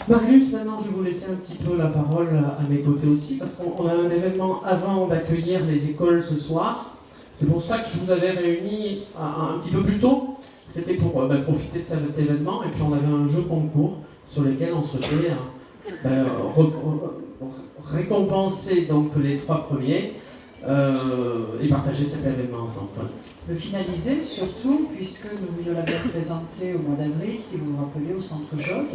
Marius, maintenant je vais vous laisser un petit peu la parole à mes côtés aussi, parce qu'on a un événement avant d'accueillir les écoles ce soir. C'est pour ça que je vous avais réunis un petit peu plus tôt. C'était pour profiter de cet événement, et puis on avait un jeu concours sur lequel on souhaitait récompenser donc les 3 premiers et partager cet événement ensemble. Voilà. Le finaliser surtout, puisque nous l'avons présenté au mois d'avril, si vous vous rappelez, au Centre Jog,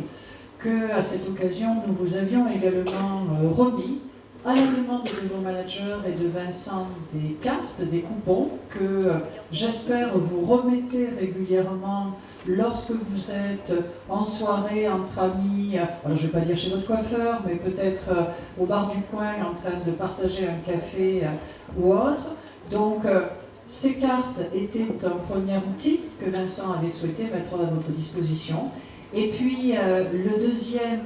qu'à cette occasion, nous vous avions également remis, à la demande de vos managers et de Vincent, des cartes, des coupons, que j'espère vous remettez régulièrement lorsque vous êtes en soirée, entre amis, alors je ne vais pas dire chez votre coiffeur, mais peut-être au bar du coin en train de partager un café ou autre. Donc, ces cartes étaient un premier outil que Vincent avait souhaité mettre à votre disposition. Et puis, le deuxième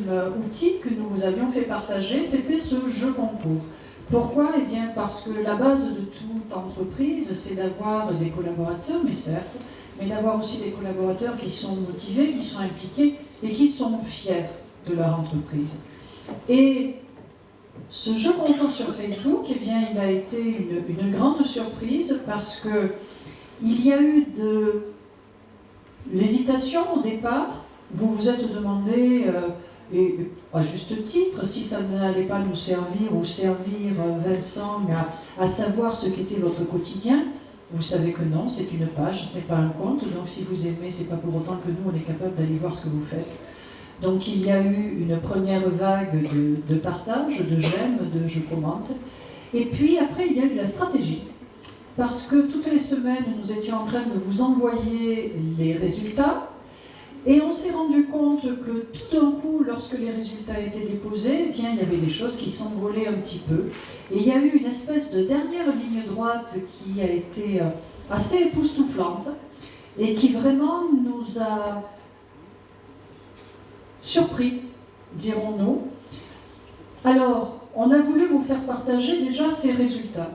outil que nous vous avions fait partager, c'était ce jeu concours. Pourquoi ? Eh bien, parce que la base de toute entreprise, c'est d'avoir des collaborateurs, mais certes, mais d'avoir aussi des collaborateurs qui sont motivés, qui sont impliqués et qui sont fiers de leur entreprise. Et ce jeu concours sur Facebook, eh bien, il a été une grande surprise parce que il y a eu de l'hésitation au départ. Vous vous êtes demandé, et à juste titre, si ça n'allait pas nous servir ou servir Vincent à savoir ce qu'était votre quotidien. Vous savez que non, c'est une page, ce n'est pas un compte, donc si vous aimez, c'est pas pour autant que nous, on est capable d'aller voir ce que vous faites. Donc il y a eu une première vague de partage, de j'aime, de je commente. Et puis après, il y a eu la stratégie. Parce que toutes les semaines, nous étions en train de vous envoyer les résultats. Et on s'est rendu compte que tout d'un coup, lorsque les résultats étaient déposés, eh bien, il y avait des choses qui s'envolaient un petit peu. Et il y a eu une espèce de dernière ligne droite qui a été assez époustouflante et qui vraiment nous a surpris, dirons-nous. Alors, on a voulu vous faire partager déjà ces résultats.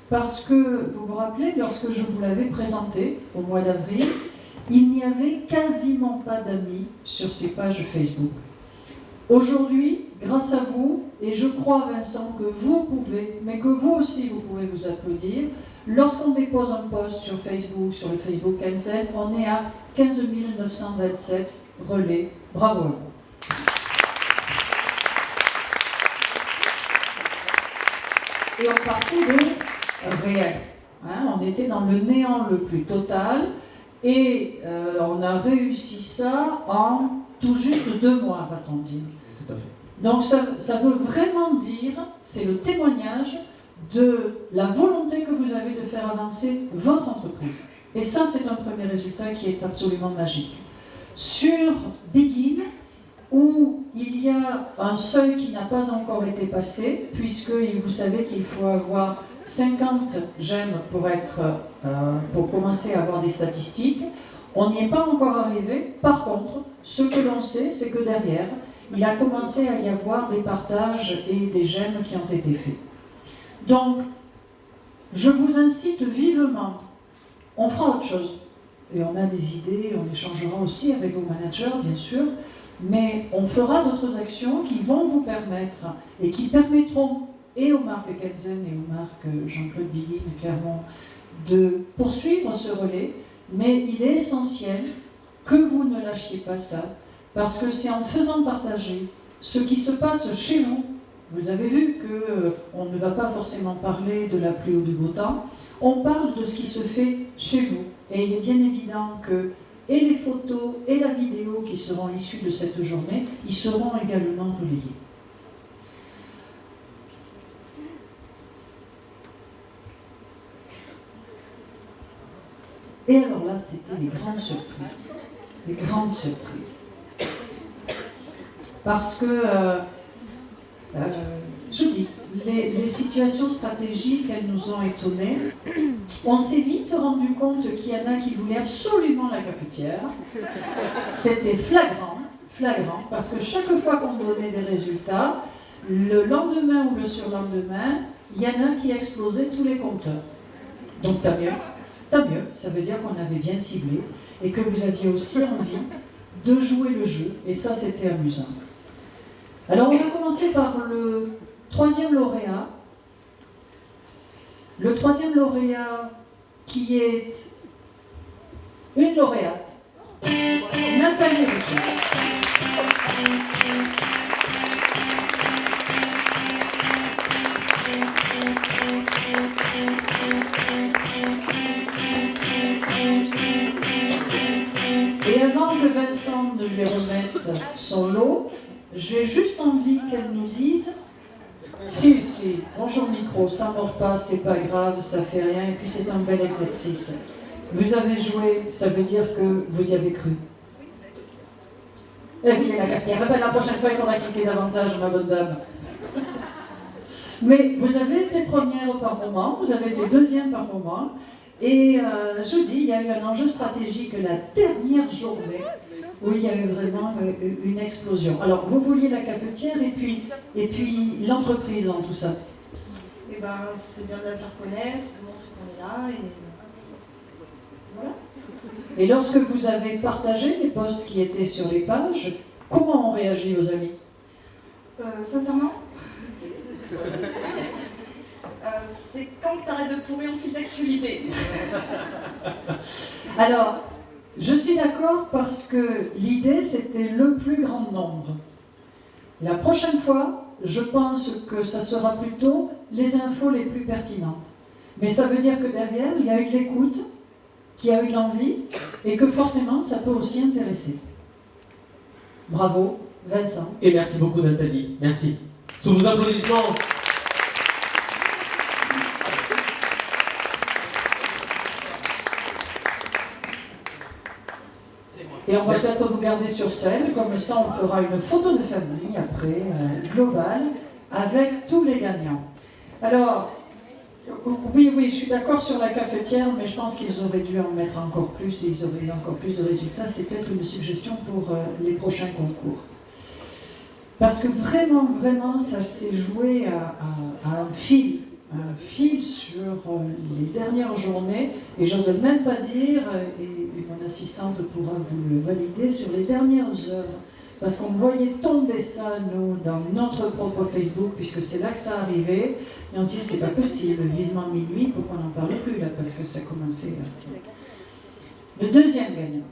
Parce que, vous vous rappelez, lorsque je vous l'avais présenté au mois d'avril, il n'y avait quasiment pas d'amis sur ces pages Facebook. Aujourd'hui, grâce à vous, et je crois, Vincent, que vous pouvez, mais que vous aussi, vous pouvez vous applaudir, lorsqu'on dépose un post sur Facebook, sur le Facebook Cancel, on est à 15 927 relais. Bravo à vous. Et on partait de rien. Hein, on était dans le néant le plus total. Et on a réussi ça en tout juste 2 mois, va-t-on dire. Tout à fait. Donc ça veut vraiment dire, c'est le témoignage de la volonté que vous avez de faire avancer votre entreprise. Et ça, c'est un premier résultat qui est absolument magique. Sur Begin, où il y a un seuil qui n'a pas encore été passé, puisque vous savez qu'il faut avoir 50 j'aime pour commencer à avoir des statistiques. On n'y est pas encore arrivé. Par contre, ce que l'on sait, c'est que derrière, il a commencé à y avoir des partages et des j'aime qui ont été faits. Donc, je vous incite vivement. On fera autre chose. Et on a des idées, on échangera aussi avec vos managers, bien sûr. Mais on fera d'autres actions qui vont vous permettre et qui permettront et aux marques Kenzen et aux marques Jean-Claude Begin, clairement, de poursuivre ce relais, mais il est essentiel que vous ne lâchiez pas ça, parce que c'est en faisant partager ce qui se passe chez vous. Vous avez vu qu'on ne va pas forcément parler de la pluie ou du beau temps, on parle de ce qui se fait chez vous. Et il est bien évident que et les photos et la vidéo qui seront issues de cette journée, ils seront également relayés. Et alors là, c'était les grandes surprises. Les grandes surprises. Parce que, je dis, les situations stratégiques, elles nous ont étonnés. On s'est vite rendu compte qu'il y en a qui voulaient absolument la cafetière. C'était flagrant, parce que chaque fois qu'on donnait des résultats, le lendemain ou le surlendemain, il y en a qui explosaient tous les compteurs. Donc tant mieux, ça veut dire qu'on avait bien ciblé et que vous aviez aussi envie de jouer le jeu, et ça c'était amusant. Alors on va commencer par le troisième lauréat. Le troisième lauréat qui est une lauréate, Nathalie Richard. Et avant que Vincent ne lui remette son lot, j'ai juste envie qu'elle nous dise si, bonjour micro, ça mord pas, c'est pas grave, ça fait rien, et puis c'est un bel exercice. Vous avez joué, ça veut dire que vous y avez cru. Et puis la cafetière, la prochaine fois il faudra cliquer davantage, ma bonne dame. Mais vous avez été première par moment, vous avez été deuxième par moment, et je vous dis, il y a eu un enjeu stratégique la dernière journée où il y a eu vraiment une explosion. Alors, vous vouliez la cafetière et puis l'entreprise dans tout ça. Et ben, c'est bien de la faire connaître, de montrer qu'on est là, et voilà. Et lorsque vous avez partagé les posts qui étaient sur les pages, comment ont réagi vos amis? Sincèrement c'est quand que t'arrêtes de pourrir en fil d'actualité. Alors, je suis d'accord parce que l'idée, c'était le plus grand nombre. La prochaine fois, je pense que ça sera plutôt les infos les plus pertinentes. Mais ça veut dire que derrière, il y a eu de l'écoute, qu'il y a eu de l'envie, et que forcément, ça peut aussi intéresser. Bravo, Vincent. Et merci beaucoup Nathalie, merci. Sous vos applaudissements. Et on va peut-être vous garder sur scène, comme ça on fera une photo de famille après, globale, avec tous les gagnants. Alors, oui, je suis d'accord sur la cafetière, mais je pense qu'ils auraient dû en mettre encore plus et ils auraient eu encore plus de résultats. C'est peut-être une suggestion pour les prochains concours. Parce que vraiment, ça s'est joué à un fil sur les dernières journées, et j'ose même pas dire, et mon assistante pourra vous le valider, sur les dernières heures. Parce qu'on voyait tomber ça, nous, dans notre propre Facebook, puisque c'est là que ça arrivait, et on se dit, c'est pas possible, vivement minuit, pour qu'on n'en parle plus, là, parce que ça commençait. Le deuxième gagnant.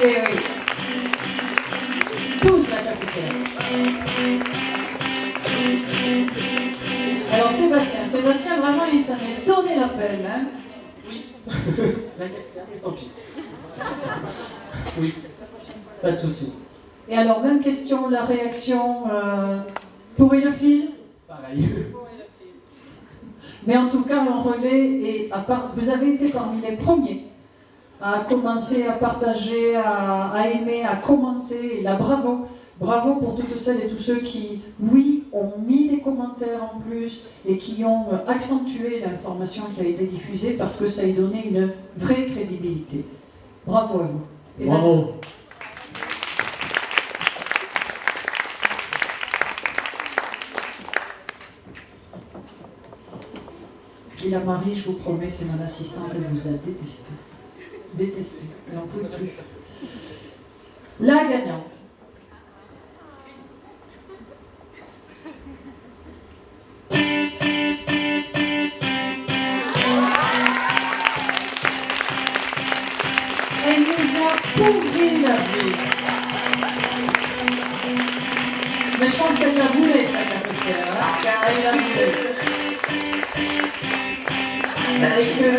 Et oui, tous la cafetière. Alors Sébastien vraiment il s'en est donné la peine. Hein. Oui. La cafetière, mais tant pis. Oui, pas de souci. Et alors, même question, la réaction pour et le fil. Pareil. Mais en tout cas, en relais, et à part, vous avez été parmi les premiers à commencer à partager, à aimer, à commenter. Et là, bravo. Bravo pour toutes celles et tous ceux qui, oui, ont mis des commentaires en plus et qui ont accentué l'information qui a été diffusée parce que ça a donné une vraie crédibilité. Bravo à vous. Et bravo. Et la Marie, je vous promets, c'est mon assistante, elle vous a détesté. Détesté. Elle n'en pouvait plus. La gagnante. Elle nous a pourri la vie. Mais je pense qu'elle la voulait, sa cafetière. Hein, elle la voulait. Et que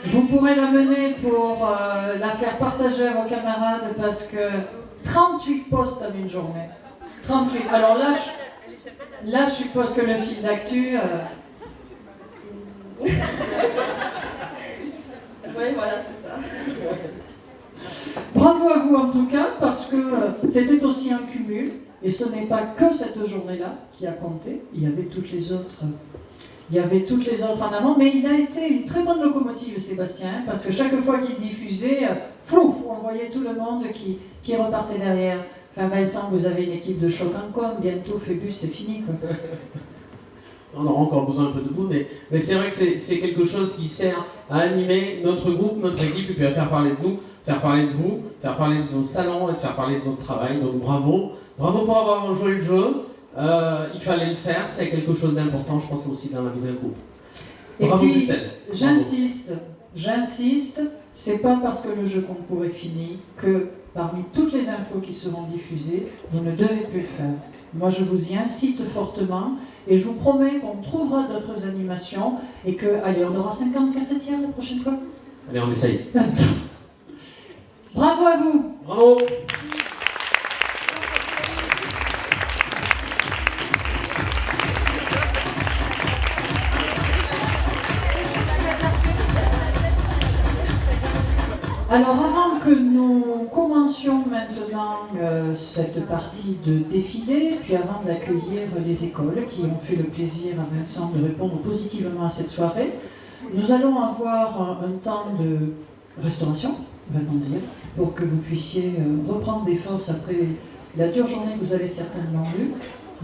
vous pourrez la mener pour la faire partager à vos camarades parce que 38 posts en une journée. 38. Alors là, je suppose que le fil d'actu... Oui, voilà, c'est ça. Bravo à vous en tout cas, parce que c'était aussi un cumul, et ce n'est pas que cette journée-là qui a compté, il y avait toutes les autres. Il y avait toutes les autres en avant, mais il a été une très bonne locomotive, Sébastien, parce que chaque fois qu'il diffusait, flouf, on voyait tout le monde qui repartait derrière. Enfin, Vincent, vous avez une équipe de choc en com, bientôt Phébus, c'est fini, quoi. on aura encore besoin un peu de vous, mais c'est vrai que c'est quelque chose qui sert à animer notre groupe, notre équipe, et puis à faire parler de nous, faire parler de vous, faire parler de nos salons et de faire parler de votre travail. Donc bravo, bravo pour avoir joué le jeu. Il fallait le faire, c'est quelque chose d'important, je pense aussi dans la vie d'un groupe. Bravo, et puis, Christelle. j'insiste, c'est pas parce que le jeu concours est fini que parmi toutes les infos qui seront diffusées, vous ne devez plus le faire. Moi, je vous y incite fortement et je vous promets qu'on trouvera d'autres animations et que, allez, on aura 50 cafetières la prochaine fois. Allez, on essaye. Bravo à vous. Bravo. Alors avant que nous commencions maintenant cette partie de défilé, puis avant d'accueillir les écoles qui ont fait le plaisir à Vincent de répondre positivement à cette soirée, nous allons avoir un temps de restauration, va-t-on dire, pour que vous puissiez reprendre des forces après la dure journée que vous avez certainement eue.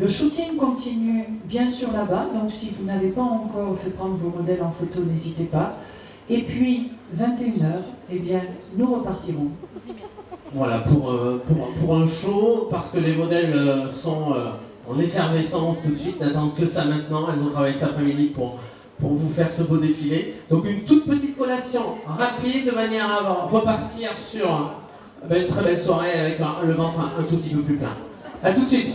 Le shooting continue bien sûr là-bas, donc si vous n'avez pas encore fait prendre vos modèles en photo, n'hésitez pas. Et puis, 21h, eh bien, nous repartirons. Voilà, pour un show, parce que les modèles sont en effervescence tout de suite, n'attendent que ça maintenant. Elles ont travaillé cet après-midi pour vous faire ce beau défilé. Donc une toute petite collation rapide, de manière à repartir sur une très belle soirée avec le ventre un tout petit peu plus plein. A tout de suite.